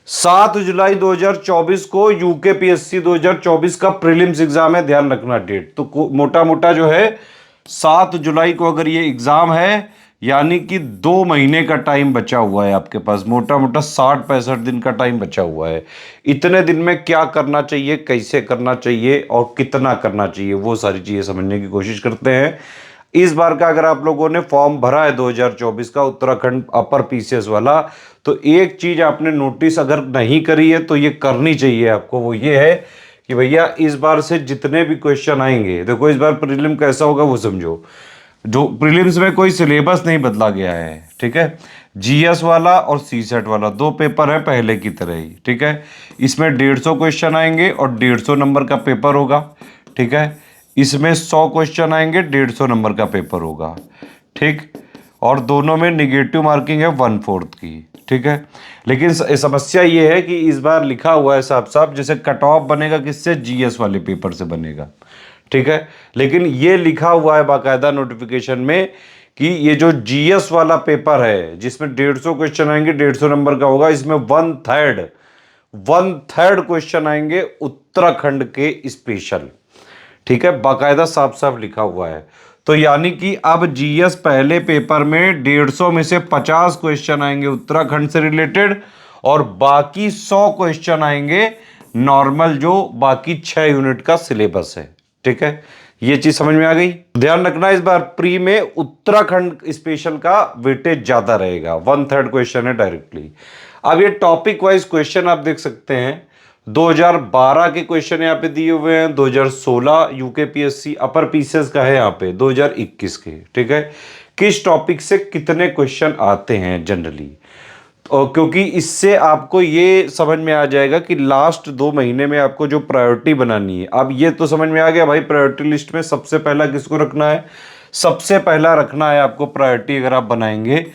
7 जुलाई 2024 को यूकेपीएससी 2024 का prelims exam है, ध्यान रखना डेट। तो मोटा मोटा जो है 7 जुलाई को अगर ये एग्जाम है, यानी कि 2 महीने का टाइम बचा हुआ है आपके पास, मोटा मोटा 60-65 दिन का टाइम बचा हुआ है। इतने दिन में क्या करना चाहिए, कैसे करना चाहिए और कितना करना चाहिए, वो सारी चीजें समझने की कोशिश करते हैं। इस बार का अगर आप लोगों ने फॉर्म भरा है 2024 का उत्तराखंड अपर पीसीएस वाला, तो एक चीज आपने नोटिस अगर नहीं करी है तो ये करनी चाहिए आपको। वो ये है कि भैया इस बार से जितने भी क्वेश्चन आएंगे, देखो इस बार प्रीलिम कैसा होगा वो समझो। जो प्रीलिम्स में कोई सिलेबस नहीं बदला गया है, ठीक है। जीएस वाला और सीसेट वाला 2 पेपर है पहले की तरह ही, ठीक है। इसमें 150 क्वेश्चन आएंगे और 150 नंबर का पेपर होगा, ठीक है। इसमें 100 क्वेश्चन आएंगे, 150 नंबर का पेपर होगा, ठीक। और दोनों में निगेटिव मार्किंग है 1/4 की, ठीक है। लेकिन समस्या ये है कि इस बार लिखा हुआ है साफ साफ, जैसे कट ऑफ बनेगा किससे, जीएस वाले पेपर से बनेगा, ठीक है। लेकिन ये लिखा हुआ है बाकायदा नोटिफिकेशन में कि ये जो जीएस वाला पेपर है जिसमें 150 क्वेश्चन आएंगे, 150 नंबर का होगा, इसमें 1/3 क्वेश्चन आएंगे उत्तराखंड के स्पेशल, ठीक है। बाकायदा साफ साफ लिखा हुआ है। तो यानी कि अब जीएस पहले पेपर में 150 में से 50 क्वेश्चन आएंगे उत्तराखंड से रिलेटेड और बाकी 100 क्वेश्चन आएंगे नॉर्मल जो बाकी 6 यूनिट का सिलेबस है, ठीक है। ये चीज समझ में आ गई। ध्यान रखना इस बार प्री में उत्तराखंड स्पेशल का वेटेज ज्यादा रहेगा, 1/3 क्वेश्चन है डायरेक्टली। अब ये टॉपिक वाइज क्वेश्चन आप देख सकते हैं। 2012 के क्वेश्चन यहाँ पे दिए हुए हैं, 2016 यूकेपीएससी अपर पीसीएस का है यहाँ पे, 2021 के, ठीक है। किस टॉपिक से कितने क्वेश्चन आते हैं जनरली, और क्योंकि इससे आपको ये समझ में आ जाएगा कि लास्ट 2 महीने में आपको जो प्रायोरिटी बनानी है। अब ये तो समझ में आ गया भाई, प्रायोरिटी लिस्ट में सबसे पहला किसको रखना है, सबसे पहला रखना है आपको प्रायोरिटी। अगर आप बनाएंगे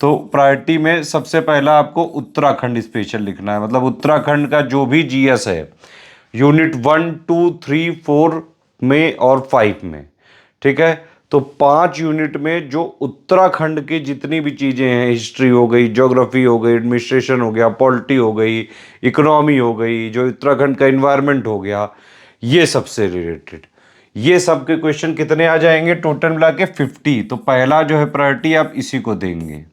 तो प्रायोरिटी में सबसे पहला आपको उत्तराखंड स्पेशल लिखना है, मतलब उत्तराखंड का जो भी जीएस है यूनिट 1, 2, 3, 4 में और 5 में, ठीक है। तो 5 यूनिट में जो उत्तराखंड की जितनी भी चीज़ें हैं, हिस्ट्री हो गई, ज्योग्राफी हो गई, एडमिनिस्ट्रेशन हो गया, पॉलिटी हो गई, इकोनॉमी हो गई, जो उत्तराखंड का इन्वायरमेंट हो गया, ये सबसे रिलेटेड ये सब के क्वेश्चन कितने आ जाएंगे टोटल मिला के 50। तो पहला जो है प्रायोरिटी आप इसी को देंगे,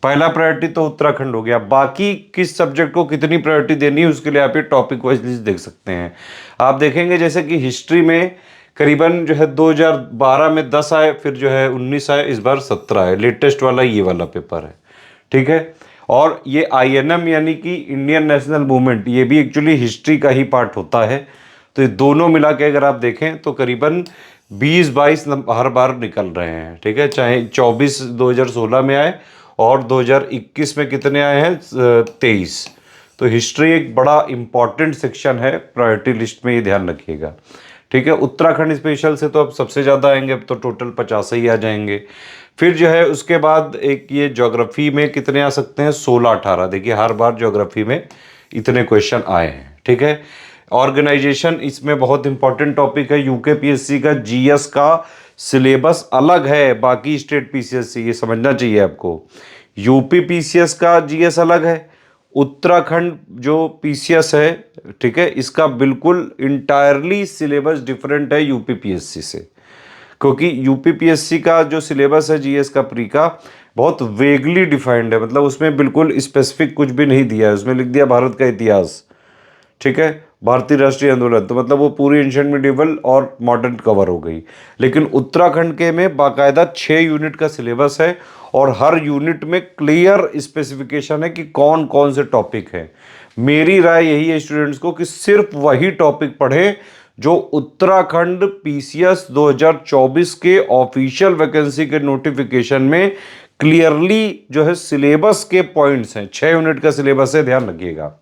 पहला प्रायोरिटी तो उत्तराखंड हो गया। बाकी किस सब्जेक्ट को कितनी प्रायोरिटी देनी है उसके लिए आप ये टॉपिक वाइज लिस्ट देख सकते हैं। आप देखेंगे जैसे कि हिस्ट्री में करीबन जो है 2012 में 10 आए, फिर जो है 19 आए, इस बार 17 है। लेटेस्ट वाला ये वाला पेपर है, ठीक है। और ये आईएनएम यानी कि इंडियन नेशनल मूवमेंट, ये भी एक्चुअली हिस्ट्री का ही पार्ट होता है। तो ये दोनों मिला के अगर आप देखें तो करीबन 20-22 हर बार निकल रहे हैं, ठीक है। चाहे 24 2016 में आए और 2021 में कितने आए हैं, 23। तो हिस्ट्री एक बड़ा इंपॉर्टेंट सेक्शन है प्रायोरिटी लिस्ट में, ये ध्यान रखिएगा, ठीक है। उत्तराखंड स्पेशल से तो अब सबसे ज़्यादा आएंगे, अब तो टोटल 50 ही आ जाएंगे। फिर जो है उसके बाद एक ये ज्योग्राफी में कितने आ सकते हैं, 16-18। देखिए हर बार ज्योग्राफी में इतने क्वेश्चन आए हैं, ठीक है। ऑर्गेनाइजेशन इसमें बहुत इंपॉर्टेंट टॉपिक है। यूकेपीएससी का जीएस का सिलेबस अलग है बाकी स्टेट पीसीएस से, ये समझना चाहिए आपको। यूपी पीसीएस का जीएस अलग है, उत्तराखंड जो पीसीएस है, ठीक है, इसका बिल्कुल इंटायरली सिलेबस डिफरेंट है यूपी पीएससी से। क्योंकि यूपी पीएससी का जो सिलेबस है जीएस का प्री का बहुत वेगली डिफाइंड है, मतलब उसमें बिल्कुल स्पेसिफिक कुछ भी नहीं दिया है। उसमें लिख दिया भारत का इतिहास, ठीक है, भारतीय राष्ट्रीय आंदोलन, तो मतलब वो पूरी एंशिएंट मिडिवल और मॉडर्न कवर हो गई। लेकिन उत्तराखंड के में बाकायदा 6 यूनिट का सिलेबस है और हर यूनिट में क्लियर स्पेसिफिकेशन है कि कौन कौन से टॉपिक हैं। मेरी राय यही है स्टूडेंट्स को कि सिर्फ वही टॉपिक पढ़ें जो उत्तराखंड पीसीएस 2024 के ऑफिशियल वैकेंसी के नोटिफिकेशन में क्लियरली जो है सिलेबस के पॉइंट्स हैं। 6 यूनिट का सिलेबस है, ध्यान रखिएगा,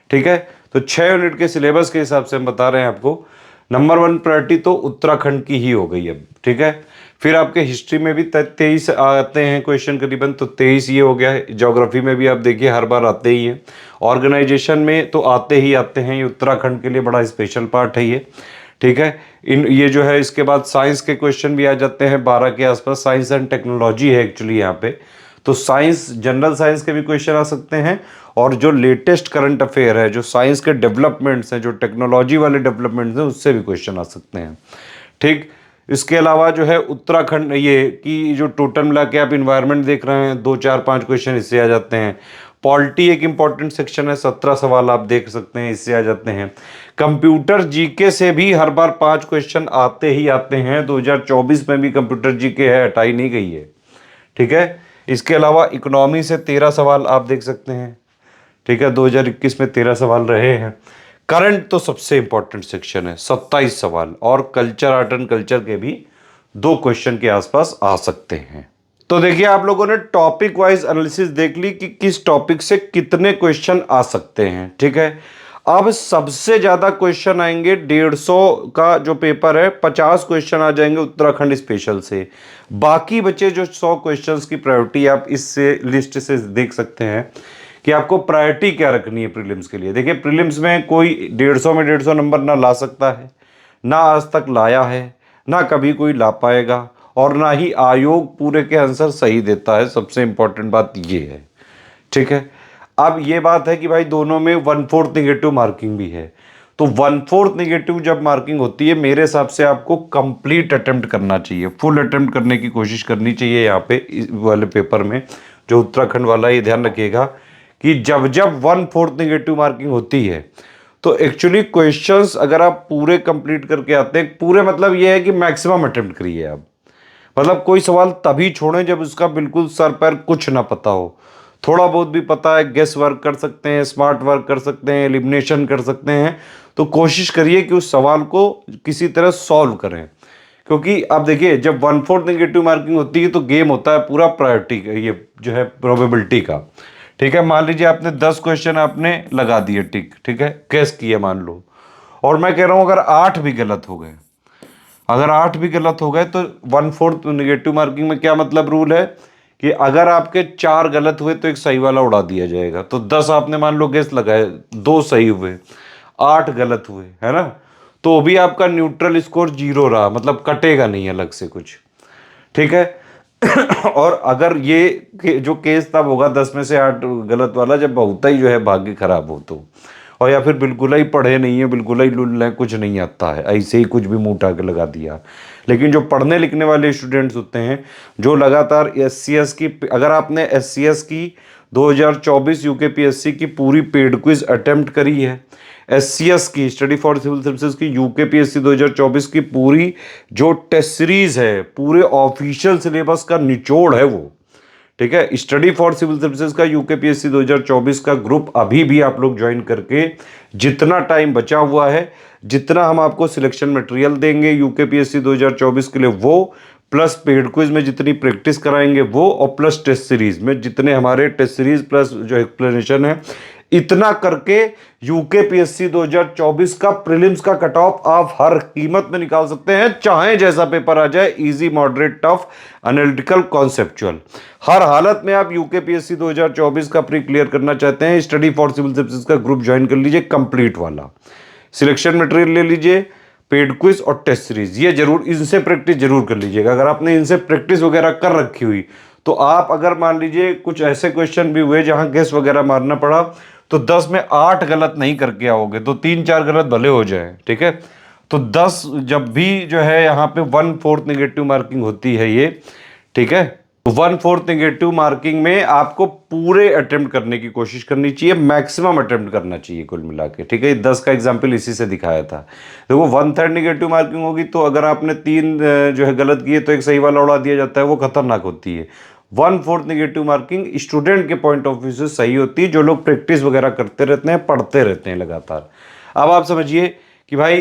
ठीक है। तो 6 यूनिट के सिलेबस के हिसाब से हम बता रहे हैं आपको। नंबर 1 प्रायोरिटी तो उत्तराखंड की ही हो गई अब, ठीक है। फिर आपके हिस्ट्री में भी 23 आते हैं क्वेश्चन करीबन, तो 23 ये हो गया है। ज्योग्राफी में भी आप देखिए हर बार आते ही हैं। ऑर्गेनाइजेशन में तो आते ही आते हैं, ये उत्तराखंड के लिए बड़ा स्पेशल पार्ट है ये, ठीक है। ये जो है इसके बाद साइंस के क्वेश्चन भी आ जाते हैं 12 के आसपास। साइंस एंड टेक्नोलॉजी है एक्चुअली यहाँ पे, तो साइंस जनरल साइंस के भी क्वेश्चन आ सकते हैं और जो लेटेस्ट करंट अफेयर है, जो साइंस के डेवलपमेंट्स हैं, जो टेक्नोलॉजी वाले डेवलपमेंट्स हैं, उससे भी क्वेश्चन आ सकते हैं। ठीक, इसके अलावा जो है उत्तराखंड, ये कि जो टोटल मिला के आप इन्वायरमेंट देख रहे हैं, 2 4 5 क्वेश्चन इससे आ जाते हैं। पॉलिटी एक इंपॉर्टेंट सेक्शन है, 17 सवाल आप देख सकते हैं, इससे आ जाते हैं। कंप्यूटर जीके से भी हर बार 5 क्वेश्चन आते ही आते हैं, 2024 में भी कंप्यूटर जीके है, हटाई नहीं गई है। ठीक है, इसके अलावा इकोनॉमी से 13 सवाल आप देख सकते हैं। ठीक है, 2021 में 13 सवाल रहे हैं। करंट तो सबसे इंपॉर्टेंट सेक्शन है, 27 सवाल, और कल्चर, आर्ट एंड कल्चर के भी 2 क्वेश्चन के आसपास आ सकते हैं। तो देखिए, आप लोगों ने टॉपिक वाइज एनालिसिस देख ली कि किस टॉपिक से कितने क्वेश्चन आ सकते हैं। ठीक है, अब सबसे ज्यादा क्वेश्चन आएंगे 150 का जो पेपर है, 50 क्वेश्चन आ जाएंगे उत्तराखंड स्पेशल से। बाकी बचे जो 100 क्वेश्चंस की प्रायोरिटी आप इससे लिस्ट से देख सकते हैं कि आपको प्रायोरिटी क्या रखनी है प्रीलिम्स के लिए। देखिए, प्रीलिम्स में कोई 150 में 150 नंबर ना ला सकता है, ना आज तक लाया है, ना कभी कोई ला पाएगा, और ना ही आयोग पूरे के आंसर सही देता है। सबसे इंपॉर्टेंट बात ये है। ठीक है, अब ये बात है कि भाई दोनों में 1/4 निगेटिव मार्किंग भी है। तो 1/4 निगेटिव जब मार्किंग होती है, मेरे हिसाब से आपको कंप्लीट अटेम्प्ट करना चाहिए, फुल अटेम्प्ट करने की कोशिश करनी चाहिए। यहाँ पे इस वाले पेपर में जो उत्तराखंड वाला, ये ध्यान रखिएगा कि जब जब 1/4 निगेटिव मार्किंग होती है तो एक्चुअली क्वेश्चंस अगर आप पूरे कंप्लीट करके आते हैं, पूरे मतलब ये है कि मैक्सिमम अटेम्प्ट करिए आप। मतलब कोई सवाल तभी छोड़ें जब उसका बिल्कुल सर पैर कुछ ना पता हो। थोड़ा बहुत भी पता है, गेस वर्क कर सकते हैं, स्मार्ट वर्क कर सकते हैं, एलिमिनेशन कर सकते हैं, तो कोशिश करिए कि उस सवाल को किसी तरह सॉल्व करें। क्योंकि आप देखिए, जब 1/4 नेगेटिव मार्किंग होती है तो गेम होता है पूरा प्रायोरिटी का, ये जो है प्रोबेबिलिटी का। ठीक है, मान लीजिए आपने 10 क्वेश्चन आपने लगा दिए टिक, ठीक है, गेस किया मान लो, और मैं कह रहा हूं अगर 8 भी गलत हो गए, अगर 8 भी गलत हो गए तो 1/4 नेगेटिव मार्किंग में क्या मतलब रूल है कि अगर आपके 4 गलत हुए तो एक सही वाला उड़ा दिया जाएगा। तो 10 आपने मान लो गेस लगाए, 2 सही हुए, 8 गलत हुए, है ना, तो भी आपका न्यूट्रल स्कोर 0 रहा, मतलब कटेगा नहीं अलग से कुछ। ठीक है और अगर ये जो केस तब होगा 10 में से 8 गलत वाला, जब बहुत ही जो है भाग्य खराब हो तो, और या फिर बिल्कुल ही पढ़े नहीं है, बिल्कुल ही लुल्ल है, कुछ नहीं आता है, ऐसे ही कुछ भी मुंह उठा के लगा दिया। लेकिन जो पढ़ने लिखने वाले स्टूडेंट्स होते हैं, जो लगातार SCS की, अगर आपने SCS की 2024 यूकेपीएससी की पूरी पेड क्विज अटेम्प्ट करी है, SCS की स्टडी फॉर सिविल सर्विसेज की यूकेपीएससी 2024 की पूरी जो टेस्ट सीरीज है, पूरे ऑफिशियल सिलेबस का निचोड़ है वो। ठीक है, स्टडी फॉर सिविल सर्विसेज का यूकेपीएससी 2024 का ग्रुप अभी भी आप लोग ज्वाइन करके, जितना टाइम बचा हुआ है, जितना हम आपको सिलेक्शन मटेरियल देंगे यूकेपीएससी 2024 के लिए वो, प्लस पेड क्विज में जितनी प्रैक्टिस कराएंगे वो, और प्लस टेस्ट सीरीज में जितने हमारे टेस्ट सीरीज प्लस जो एक्सप्लेनेशन है, इतना करके यूकेपीएससी 2024 का प्रीलिम्स का कट ऑफ आप हर कीमत में निकाल सकते हैं, चाहे जैसा पेपर आ जाए, easy, moderate, tough, analytical, conceptual, हर हालत में आप यूकेपीएससी 2024 का प्री क्लियर करना चाहते हैं, स्टडी फॉर सिविल सर्विसेज का ग्रुप ज्वाइन कर लीजिए, कंप्लीट वाला सिलेक्शन मटेरियल ले लीजिए, पेड क्विज और टेस्ट सीरीज, ये जरूर, इनसे प्रैक्टिस जरूर कर लीजिएगा। अगर आपने इनसे प्रैक्टिस वगैरह कर रखी हुई तो आप, अगर मान लीजिए कुछ ऐसे क्वेश्चन भी हुए जहां गेस वगैरह मारना पड़ा, तो 10 में 8 गलत नहीं करके आओगे तो 3 4 गलत भले हो जाए। ठीक है, तो 10 जब भी जो है यहाँ पे 1/4 नेगेटिव मार्किंग होती है ये, ठीक है, 1/4 नेगेटिव मार्किंग में आपको पूरे अटेम्प्ट करने की कोशिश करनी चाहिए, मैक्सिमम अटेम्प्ट करना चाहिए कुल मिला के। ठीक है, 10 का एग्जाम्पल इसी से दिखाया था। देखो 1/3 नेगेटिव मार्किंग होगी तो अगर आपने 3 जो है गलत किए तो एक सही वाला उड़ा दिया जाता है, वो खतरनाक होती है। 1/4 नेगेटिव मार्किंग स्टूडेंट के पॉइंट ऑफ व्यू से सही होती है, जो लोग प्रैक्टिस वगैरह करते रहते हैं, पढ़ते रहते हैं लगातार। अब आप समझिए कि भाई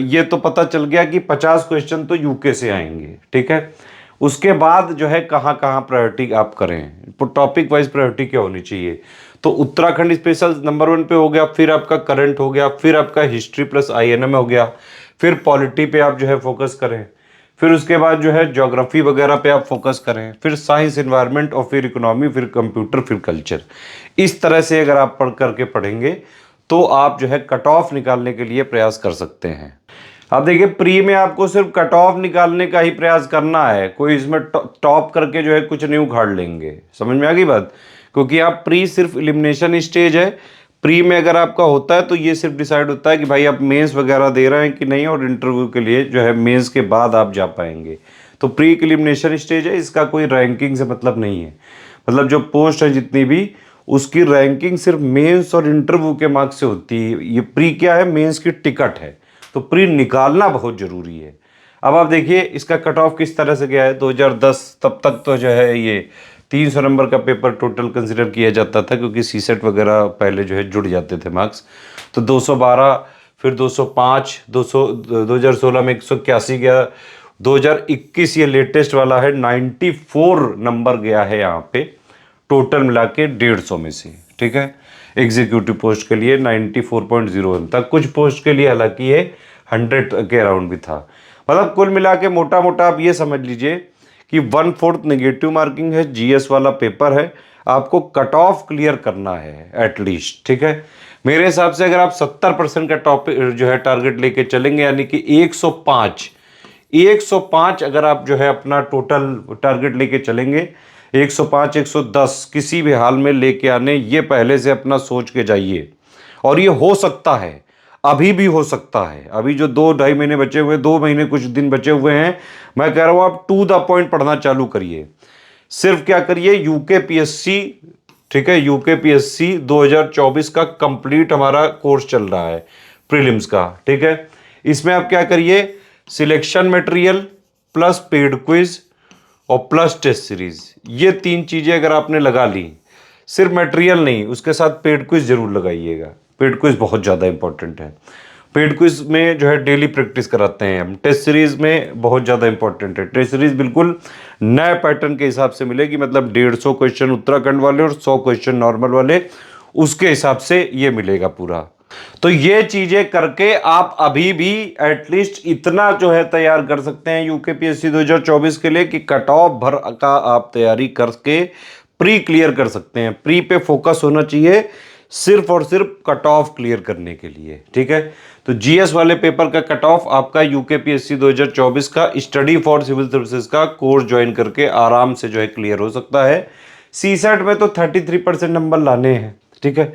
ये तो पता चल गया कि 50 क्वेश्चन तो यूके से आएंगे। ठीक है, उसके बाद जो है कहाँ कहाँ प्रायोरिटी आप करें, टॉपिक वाइज प्रायोरिटी क्या होनी चाहिए। तो उत्तराखंड स्पेशल नंबर 1 पे हो गया, फिर आपका करंट हो गया, फिर आपका हिस्ट्री प्लस INM हो गया, फिर पॉलिटी पे आप जो है फोकस करें, फिर उसके बाद जो है ज्योग्राफी वगैरह पे आप फोकस करें, फिर साइंस, एनवायरनमेंट, और फिर इकोनॉमी, फिर कंप्यूटर, फिर कल्चर। इस तरह से अगर आप पढ़ करके पढ़ेंगे तो आप जो है कट ऑफ निकालने के लिए प्रयास कर सकते हैं। अब देखिए, प्री में आपको सिर्फ कट ऑफ निकालने का ही प्रयास करना है, कोई इसमें टॉप करके जो है कुछ नहीं उखाड़ लेंगे। समझ में आ गई बात? क्योंकि आप प्री सिर्फ एलिमिनेशन स्टेज है। प्री में अगर आपका होता है तो ये सिर्फ डिसाइड होता है कि भाई आप मेंस वगैरह दे रहे हैं कि नहीं, और इंटरव्यू के लिए जो है मेंस के बाद आप जा पाएंगे। तो प्री एलिमिनेशन स्टेज है, इसका कोई रैंकिंग से मतलब नहीं है। मतलब जो पोस्ट है जितनी भी, उसकी रैंकिंग सिर्फ मेंस और इंटरव्यू के मार्क्स से होती है। ये प्री क्या है, मेंस की टिकट है, तो प्री निकालना बहुत ज़रूरी है। अब आप देखिए इसका कट ऑफ किस तरह से गया है। 2010 तब तक तो जो है ये 300 नंबर का पेपर टोटल कंसिडर किया जाता था, क्योंकि सीसेट वगैरह पहले जो है जुड़ जाते थे मार्क्स। तो 212, फिर 205, 2016 में 181 गया। 2021 ये लेटेस्ट वाला है, 94 नंबर गया है यहाँ पे टोटल मिला के 150 में से। ठीक है, एग्जीक्यूटिव पोस्ट के लिए 94.01 था। कुछ पोस्ट के लिए हालांकि ये 100 के अराउंड भी था। मतलब कुल मिला के मोटा मोटा आप ये समझ लीजिए कि 1/4 नेगेटिव मार्किंग है, जीएस वाला पेपर है, आपको कट ऑफ क्लियर करना है एटलीस्ट। ठीक है, मेरे हिसाब से अगर आप 70% का टॉपिक जो है टारगेट लेके चलेंगे, यानी कि 105 अगर आप जो है अपना टोटल टारगेट लेके चलेंगे, 105 110 किसी भी हाल में लेके आने, ये पहले से अपना सोच के जाइए। और ये हो सकता है, अभी भी हो सकता है। अभी जो 2-2.5 महीने बचे हुए, 2 महीने कुछ दिन बचे हुए हैं, मैं कह रहा हूं आप टू द पॉइंट पढ़ना चालू करिए। सिर्फ क्या करिए, यूकेपीएससी, ठीक है, यूकेपीएससी 2024 का कंप्लीट हमारा कोर्स चल रहा है प्रीलिम्स का। ठीक है, इसमें आप क्या करिए, selection material plus paid quiz और प्लस टेस्ट सीरीज, ये 3 चीजें अगर आपने लगा ली, सिर्फ मटेरियल नहीं, उसके साथ पेड क्विज जरूर लगाइएगा। पेड क्विज बहुत ज़्यादा इंपॉर्टेंट है। पेड क्विज में जो है डेली प्रैक्टिस कराते हैं हम। टेस्ट सीरीज में बहुत ज़्यादा इंपॉर्टेंट है। टेस्ट सीरीज बिल्कुल नए पैटर्न के हिसाब से मिलेगी, मतलब 150 क्वेश्चन उत्तराखंड वाले और 100 क्वेश्चन नॉर्मल वाले, उसके हिसाब से ये मिलेगा पूरा। तो ये चीजें करके आप अभी भी एटलीस्ट इतना जो है तैयार कर सकते हैं यूकेपीएससी 2024 के लिए कि कट ऑफ भर का आप तैयारी करके प्री क्लियर कर सकते हैं। प्री पे फोकस होना चाहिए सिर्फ और सिर्फ कट ऑफ क्लियर करने के लिए। ठीक है, तो जीएस वाले पेपर का कट ऑफ आपका यूकेपीएससी 2024 का स्टडी फॉर सिविल सर्विसेज का कोर्स ज्वाइन करके आराम से जो है क्लियर हो सकता है। सीसेट में तो 33% नंबर लाने हैं। ठीक है,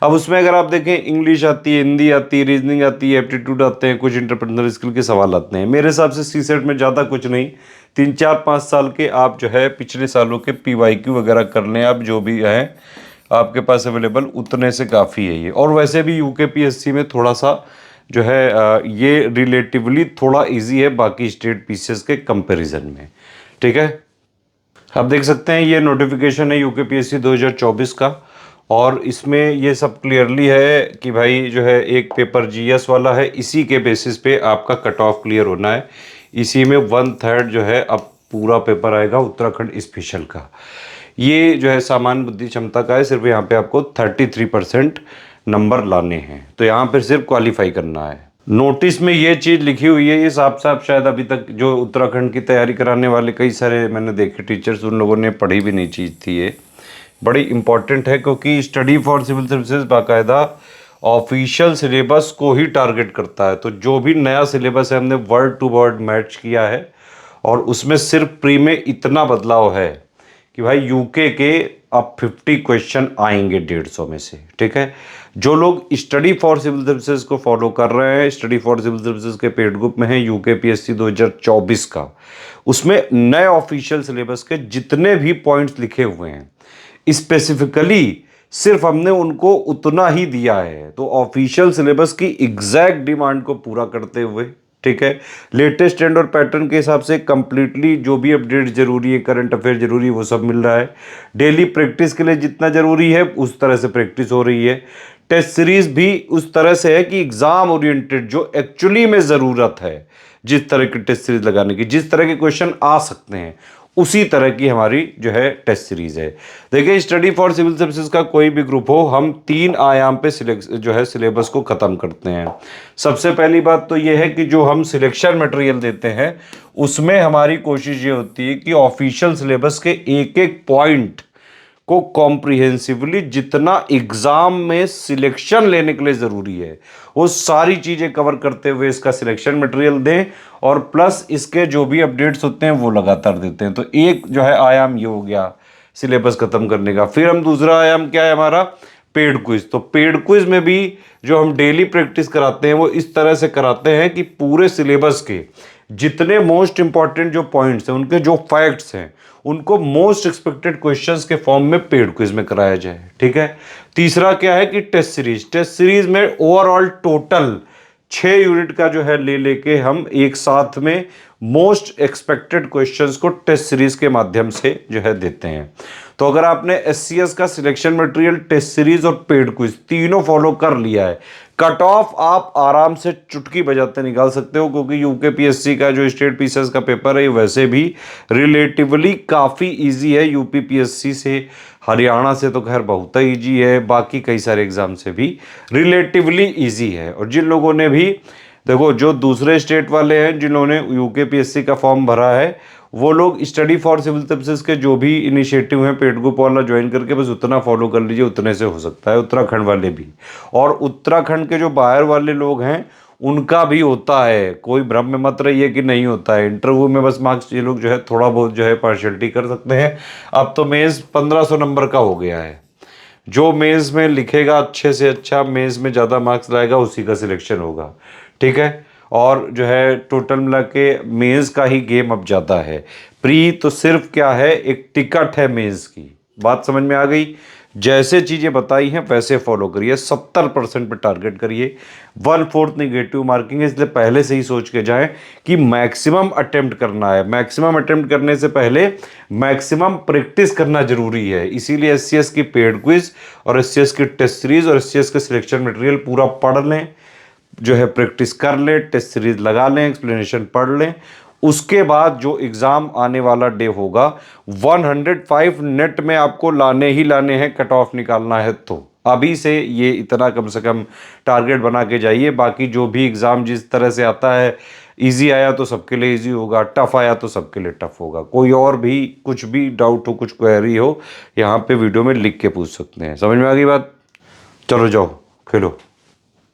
अब उसमें अगर आप देखें, इंग्लिश आती है, हिंदी आती है, रीजनिंग आती है, एप्टीट्यूड आते हैं, कुछ इंटरपर्सनल स्किल के सवाल आते हैं। मेरे हिसाब से सीसेट में ज़्यादा कुछ नहीं, 3-4-5 साल के आप जो है पिछले सालों के पीवाईक्यू वगैरह कर लें, आप जो भी हैं आपके पास अवेलेबल, उतने से काफ़ी है ये। और वैसे भी यूकेपीएससी में थोड़ा सा जो है ये रिलेटिवली थोड़ा इजी है बाकी स्टेट पीसीएस के कंपैरिजन में। ठीक है, आप देख सकते हैं ये नोटिफिकेशन है यूकेपीएससी 2024 का, और इसमें ये सब क्लियरली है कि भाई जो है एक पेपर जीएस वाला है, इसी के बेसिस पे आपका कट ऑफ क्लियर होना है। इसी में 1/3 जो है अब पूरा पेपर आएगा उत्तराखंड स्पेशल का। ये जो है सामान्य बुद्धि क्षमता का है, सिर्फ यहाँ पे आपको 33% नंबर लाने हैं, तो यहाँ पर सिर्फ क्वालिफाई करना है। नोटिस में ये चीज़ लिखी हुई है, ये साफ साफ शायद अभी तक जो उत्तराखंड की तैयारी कराने वाले कई सारे मैंने देखे टीचर्स, उन लोगों ने पढ़ी भी नहीं चीज़ थी। ये बड़ी इंपॉर्टेंट है, क्योंकि स्टडी फॉर सिविल सर्विसेज बाकायदा ऑफिशियल सिलेबस को ही टारगेट करता है। तो जो भी नया सिलेबस है हमने वर्ड टू वर्ड मैच किया है, और उसमें सिर्फ प्री में इतना बदलाव है कि भाई यूके के अब 50 क्वेश्चन आएंगे 150 में से। ठीक है, जो लोग स्टडी फॉर सिविल सर्विसेज को फॉलो कर रहे हैं, स्टडी फॉर सिविल सर्विसेज के पेड ग्रुप में है यूकेपीएससी 2024 का, उसमें नए ऑफिशियल सिलेबस के जितने भी पॉइंट्स लिखे हुए हैं स्पेसिफिकली सिर्फ हमने उनको उतना ही दिया है। तो ऑफिशियल सिलेबस की एग्जैक्ट डिमांड को पूरा करते हुए, ठीक है, लेटेस्ट ट्रेंड और पैटर्न के हिसाब से कंप्लीटली जो भी अपडेट जरूरी है, करंट अफेयर जरूरी है, वो सब मिल रहा है। डेली प्रैक्टिस के लिए जितना जरूरी है उस तरह से प्रैक्टिस हो रही है। टेस्ट सीरीज भी उस तरह से है कि एग्जाम ओरिएंटेड जो एक्चुअली में ज़रूरत है, जिस तरह की टेस्ट सीरीज लगाने की, जिस तरह के क्वेश्चन आ सकते हैं, उसी तरह की हमारी जो है टेस्ट सीरीज है। देखिए, स्टडी फॉर सिविल सर्विसेज का कोई भी ग्रुप हो, हम 3 आयाम पे जो है सिलेबस को ख़त्म करते हैं। सबसे पहली बात तो ये है कि जो हम सिलेक्शन मटेरियल देते हैं उसमें हमारी कोशिश ये होती है कि ऑफिशियल सिलेबस के एक एक पॉइंट को कॉम्प्रिहेंसिवली जितना एग्जाम में सिलेक्शन लेने के लिए ज़रूरी है वो सारी चीज़ें कवर करते हुए इसका सिलेक्शन मटेरियल दें, और प्लस इसके जो भी अपडेट्स होते हैं वो लगातार देते हैं। तो एक जो है आयाम ये हो गया सिलेबस खत्म करने का। फिर हम दूसरा आयाम क्या है हमारा, पेड क्विज। तो पेड क्विज में भी जो हम डेली प्रैक्टिस कराते हैं वो इस तरह से कराते हैं कि पूरे सिलेबस के जितने मोस्ट इंपॉर्टेंट जो पॉइंट्स हैं, उनके जो फैक्ट्स हैं, उनको मोस्ट एक्सपेक्टेड क्वेश्चंस के फॉर्म में पेड क्विज में कराया जाए। ठीक है। तीसरा क्या है कि टेस्ट सीरीज। टेस्ट सीरीज में ओवरऑल टोटल 6 यूनिट का जो है ले लेके हम एक साथ में मोस्ट एक्सपेक्टेड क्वेश्चंस को टेस्ट सीरीज के माध्यम से जो है देते हैं। तो अगर आपने एससीएस का सिलेक्शन मटेरियल, टेस्ट सीरीज और पेड क्विज तीनों फॉलो कर लिया है, कट ऑफ आप आराम से चुटकी बजाते निकाल सकते हो, क्योंकि यूकेपीएससी का जो स्टेट पीसीएस का पेपर है वैसे भी रिलेटिवली काफ़ी इजी है। यूपीपीएससी से, हरियाणा से तो खैर बहुत ही इजी है, बाकी कई सारे एग्जाम से भी रिलेटिवली इजी है। और जिन लोगों ने भी देखो, जो दूसरे स्टेट वाले हैं जिन्होंने यूकेपीएससी का फॉर्म भरा है, वो लोग स्टडी फॉर सिविल सर्विसेज के जो भी इनिशिएटिव हैं पेड ग्रुप वाला ज्वाइन करके बस उतना फॉलो कर लीजिए, उतने से हो सकता है। उत्तराखंड वाले भी, और उत्तराखंड के जो बाहर वाले लोग हैं उनका भी होता है, कोई भ्रम में मत रहिए कि नहीं होता है। इंटरव्यू में बस मार्क्स ये लोग जो है थोड़ा बहुत जो है पार्शियलिटी कर सकते हैं। अब तो मेंस 1500 नंबर का हो गया है, जो मेंस में लिखेगा अच्छे से अच्छा, मेंस में ज़्यादा मार्क्स लाएगा, उसी का सिलेक्शन होगा। ठीक है। और जो है टोटल मिला के मेंस का ही गेम अब जाता है। प्री तो सिर्फ क्या है, एक टिकट है मेंस की। बात समझ में आ गई। जैसे चीज़ें बताई हैं वैसे फॉलो करिए, 70% पे टारगेट करिए। 1/4 निगेटिव मार्किंग है, इसलिए पहले से ही सोच के जाएं कि मैक्सिमम अटेम्प्ट करना है। मैक्सिमम अटेम्प्ट करने से पहले मैक्सिमम प्रैक्टिस करना जरूरी है। इसीलिए एससीएस की पेड क्विज और एससीएस की टेस्ट सीरीज और एससीएस के सिलेक्शन मटेरियल पूरा पढ़ लें, जो है प्रैक्टिस कर लें, टेस्ट सीरीज लगा लें, एक्सप्लेनेशन पढ़ लें। उसके बाद जो एग्ज़ाम आने वाला डे होगा 105 नेट में आपको लाने ही लाने हैं, कट ऑफ निकालना है। तो अभी से ये इतना कम से कम टारगेट बना के जाइए। बाकी जो भी एग्ज़ाम जिस तरह से आता है, इजी आया तो सबके लिए इजी होगा, टफ आया तो सबके लिए टफ होगा। कोई और भी कुछ भी डाउट हो, कुछ क्वेरी हो, यहाँ पे वीडियो में लिख के पूछ सकते हैं। समझ में आ गई बात? चलो जाओ खेलो।